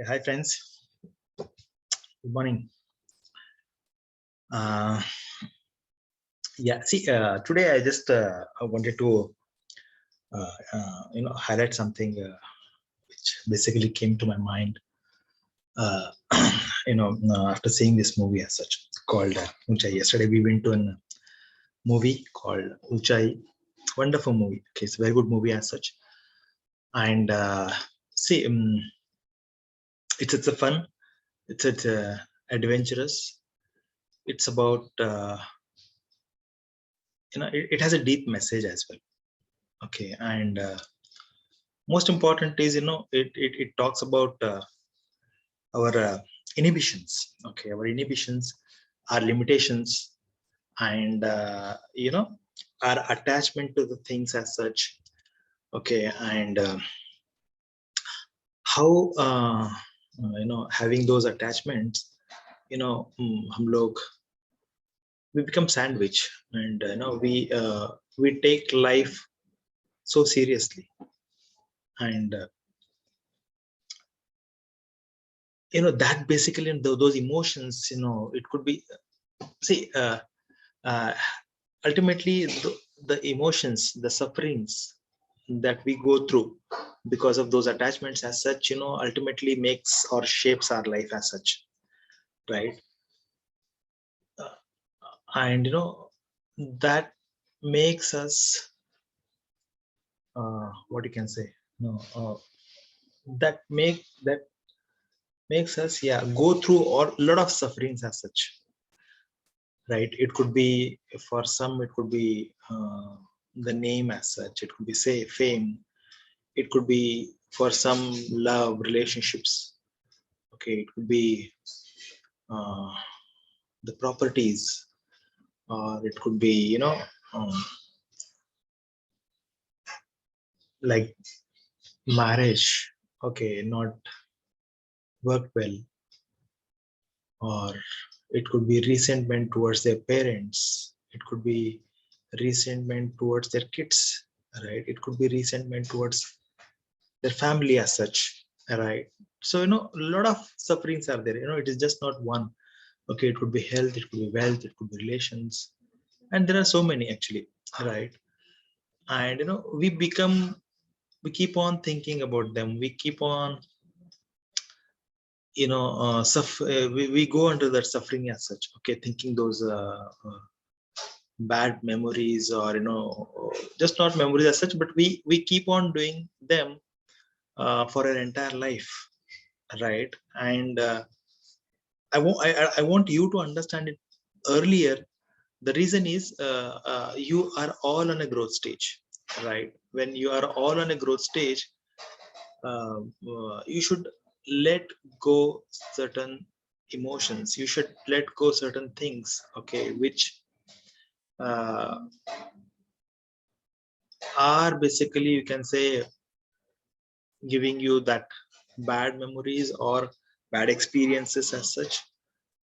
Hi friends, good morning. Today I just I wanted to highlight something which basically came to my mind. Uh, After seeing this movie as such called Uunchai. Yesterday we went to a movie called Uunchai. Wonderful movie. Okay, it's a very good movie as such. And see, it's a fun. It's adventurous. It's about it has a deep message as well. Okay, and most important is it talks about our inhibitions. Okay, our inhibitions, our limitations, and our attachment to the things as such. Okay, and how having those attachments, हम लोग we become sandwich, and we take life so seriously, and that basically those emotions, it could be see uh, ultimately the emotions, the sufferings that we go through because of those attachments as such, ultimately makes or shapes our life as such, right? uh, and that makes us what you can say, no that makes us, yeah, go through a lot of sufferings as such, right? It could be, for some it could be the name as such, it could be, say, fame, it could be for some love relationships. Okay, it could be uh, the properties, or it could be um, like marriage, okay, not worked well, or it could be resentment towards their parents, it could be resentment towards their kids, right? It could be resentment towards their family as such, right? So a lot of sufferings are there, it is just not one. Okay, it could be health, it could be wealth, it could be relations, and there are so many actually, right? And we keep on thinking about them, we keep on we go into that suffering as such, okay, thinking those bad memories, or just not memories as such, but we keep on doing them for an entire life, right? And I want you to understand it earlier. The reason is you are all on a growth stage, right? When you are all on a growth stage, you should let go certain emotions, you should let go certain things, okay, which uh, are basically, you can say, giving you that bad memories or bad experiences as such,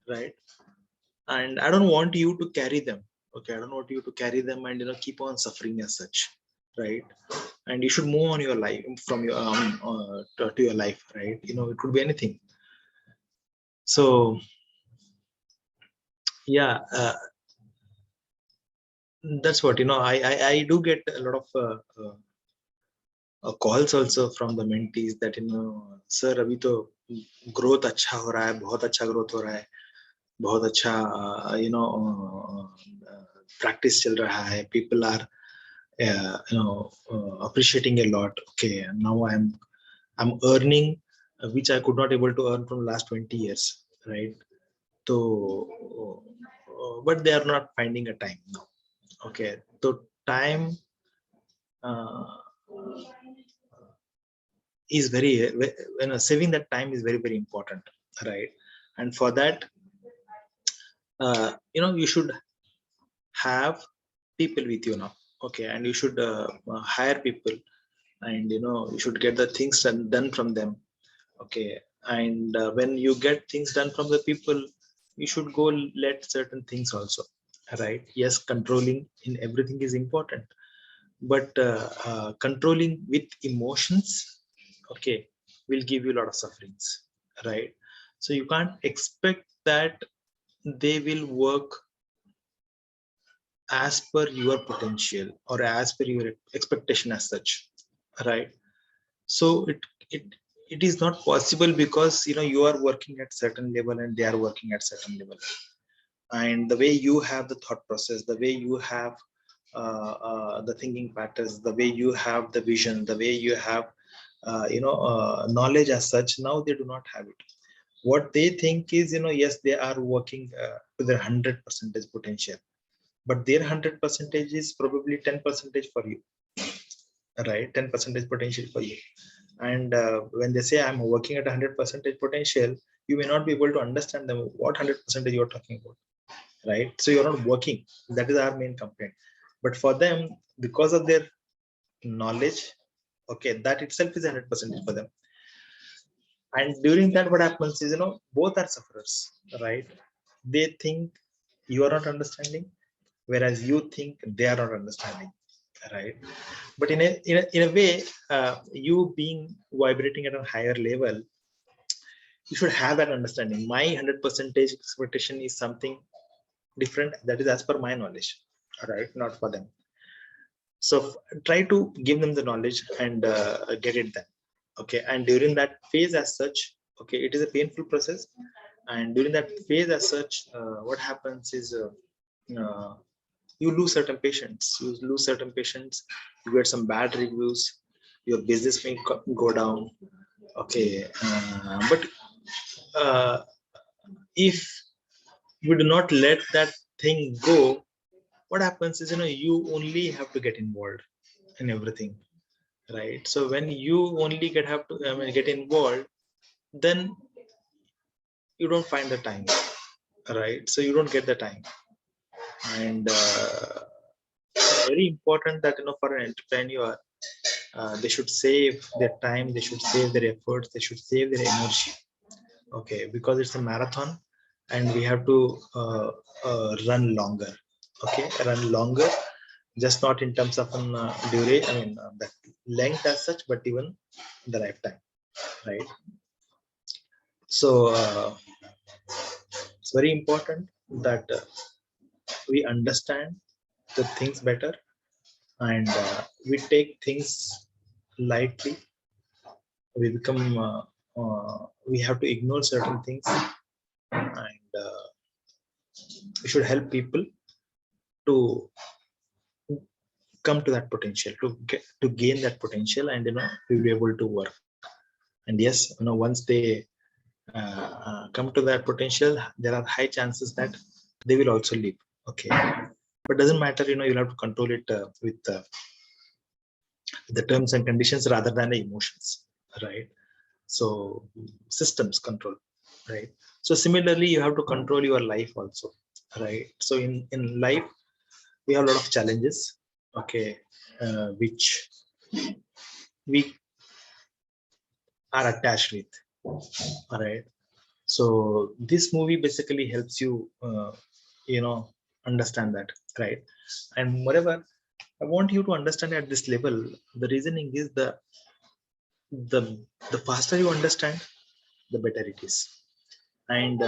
right? And I don't want you to carry them. Okay, I don't want you to carry them and keep on suffering as such, right? And you should move on your life from your to your life, right? It could be anything. So yeah, that's what I do get a lot of calls also from the mentees that sir, अभी तो growth अच्छा हो रहा है, बहुत अच्छा growth हो रहा है, बहुत अच्छा practice चल रहा है, people are appreciating a lot. Okay, now I'm earning which I could not able to earn from last 20 years, right? So but they are not finding a time now. Okay, so time uh, is very, saving that time is very very important, right? And for that, you should have people with you now. Okay, and you should hire people, and you should get the things done from them. Okay, and when you get things done from the people, you should go let certain things also, right? Yes, controlling in everything is important, but controlling with emotions, okay, will give you a lot of sufferings, right? So you can't expect that they will work as per your potential or as per your expectation as such, right? So it it is not possible, because you are working at certain level and they are working at certain level, and the way you have the thought process, the way you have the thinking patterns, the way you have the vision, the way you have knowledge as such, now they do not have it. What they think is, yes, they are working to their 100 percentage potential, but their 100 percentage is probably 10 percentage for you, right? 10 percentage potential for you. And when they say I'm working at 100 percentage potential, you may not be able to understand them what 100 percentage you're talking about, right? So you're not working. That is our main complaint. But for them, because of their knowledge, okay, that itself is 100 percentage for them. And during that, what happens is, both are sufferers, right? They think you are not understanding, whereas you think they are not understanding, right? But in a way, you being vibrating at a higher level, you should have that understanding. My 100 percentage expectation is something different, that is as per my knowledge, right? Not for them. So try to give them the knowledge and get it done, okay? And during that phase as such, okay, it is a painful process. And during that phase as such, what happens is, uh, you lose certain patients, you get some bad reviews, your business may go down, okay? But uh, if you do not let that thing go, what happens is, you only have to get involved in everything, right? So when you only get involved, then you don't find the time, right? So you don't get the time. And very important that, for an entrepreneur, they should save their time, they should save their efforts, they should save their energy, okay? Because it's a marathon, and we have to run longer, okay? Run longer, just not in terms of an duration, that length as such, but even the lifetime, right? So it's very important that we understand the things better, and we take things lightly. We become we have to ignore certain things, and we should help people to come to that potential, to gain that potential, and we'll be able to work. And yes, once they come to that potential, there are high chances that they will also leave, okay? But doesn't matter, you'll have to control it with the terms and conditions rather than the emotions, right? So systems control, right? So similarly, you have to control your life also, right? So in life, we have a lot of challenges, okay, which we are attached with, all right? So this movie basically helps you you know understand that, right? And moreover, I want you to understand at this level, the reasoning is the the faster you understand, the better it is. And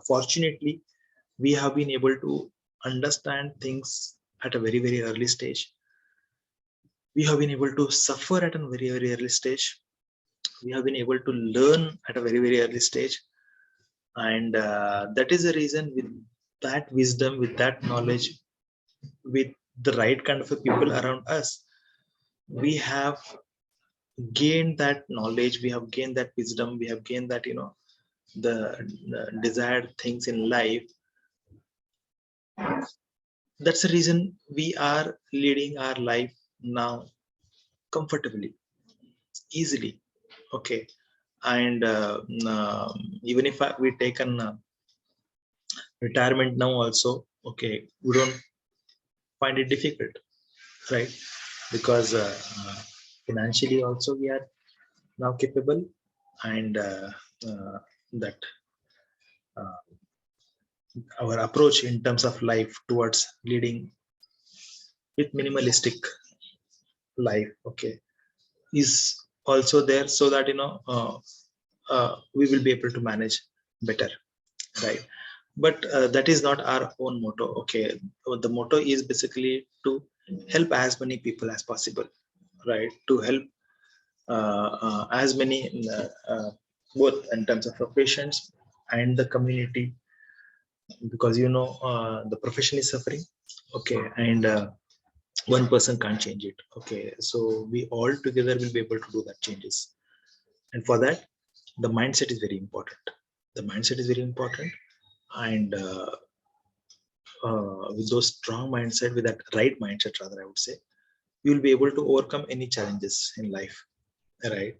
fortunately, we have been able to understand things at a very very early stage. We have been able to suffer at a very very early stage. We have been able to learn at a very very early stage. And that is the reason, with that wisdom, with that knowledge, with the right kind of people around us, we have gained that knowledge, we have gained that wisdom, we have gained that, the desired things in life. That's the reason we are leading our life now comfortably, easily, okay? And even if we take an retirement now also, okay, we don't find it difficult, right? Because financially also we are now capable. And that uh, our approach in terms of life towards leading with minimalistic life, okay, is also there, so that we will be able to manage better, right? But that is not our own motto. Okay, the motto is basically to help as many people as possible, right? To help as many both in terms of our patients and the community, because the profession is suffering. Okay, and one person can't change it. Okay, so we all together will be able to do that changes, and for that the mindset is very important. The mindset is very important, and with those strong mindset, with that right mindset rather, I would say, you will be able to overcome any challenges in life, right?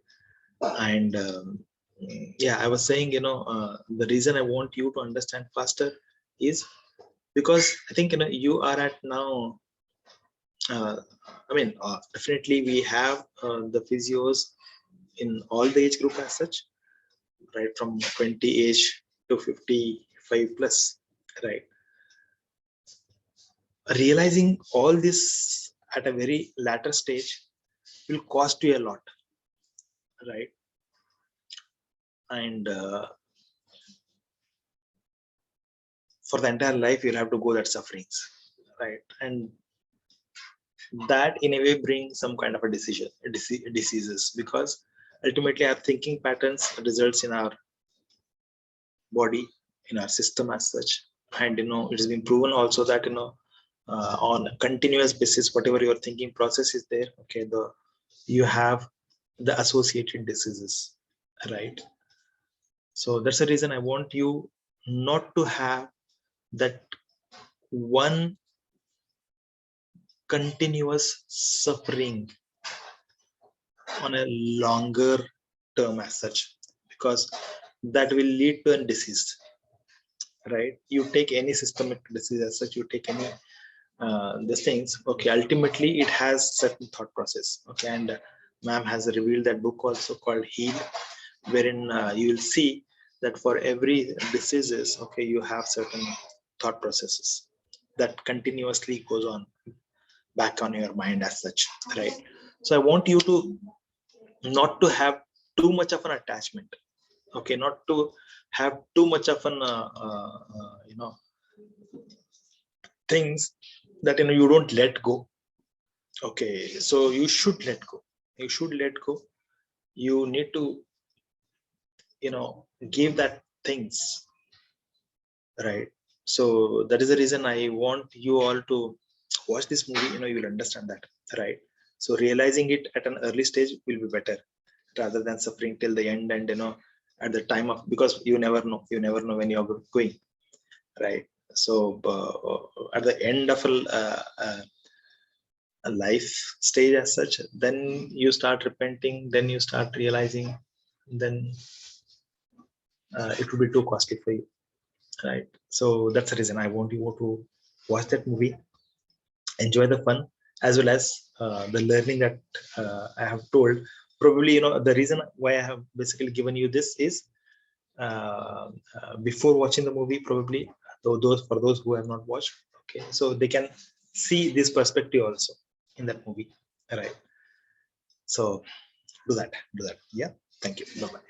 And yeah, I was saying, the reason I want you to understand faster is because I think, you are at now, I mean, definitely we have the physios in all the age group as such, right, from 20 age to 55 plus, right? Realizing all this at a very latter stage will cost you a lot, right? And for the entire life you'll have to go that sufferings, right? And that in a way brings some kind of a diseases, because ultimately our thinking patterns results in our body, in our system as such. And it has been proven also that on a continuous basis, whatever your thinking process is there, okay, you have the associated diseases, right? So that's the reason I want you not to have that one continuous suffering on a longer term as such, because that will lead to a disease, right? You take any systemic disease as such, you take any these things, okay, ultimately it has certain thought process, okay. And ma'am has revealed that book also called Heal, wherein you will see that for every diseases, okay, you have certain thought processes that continuously goes on back on your mind as such, right? So I want you to not to have too much of an attachment, okay, not to have too much of an things that you don't let go. Okay, so you should let go. You should let go. You need to give that things, right? So that is the reason I want you all to watch this movie. You will understand that, right? So realizing it at an early stage will be better, rather than suffering till the end. And at the time of, because you never know when you're going, right? So at the end of a life stage as such, then you start repenting, then you start realizing, then it will be too costly for you, right? So that's the reason I want you to watch that movie, enjoy the fun, as well as the learning that I have told. Probably the reason why I have basically given you this is, before watching the movie, probably, those for those who have not watched, okay, so they can see this perspective also in that movie, right? So do that. Yeah, thank you. Bye bye.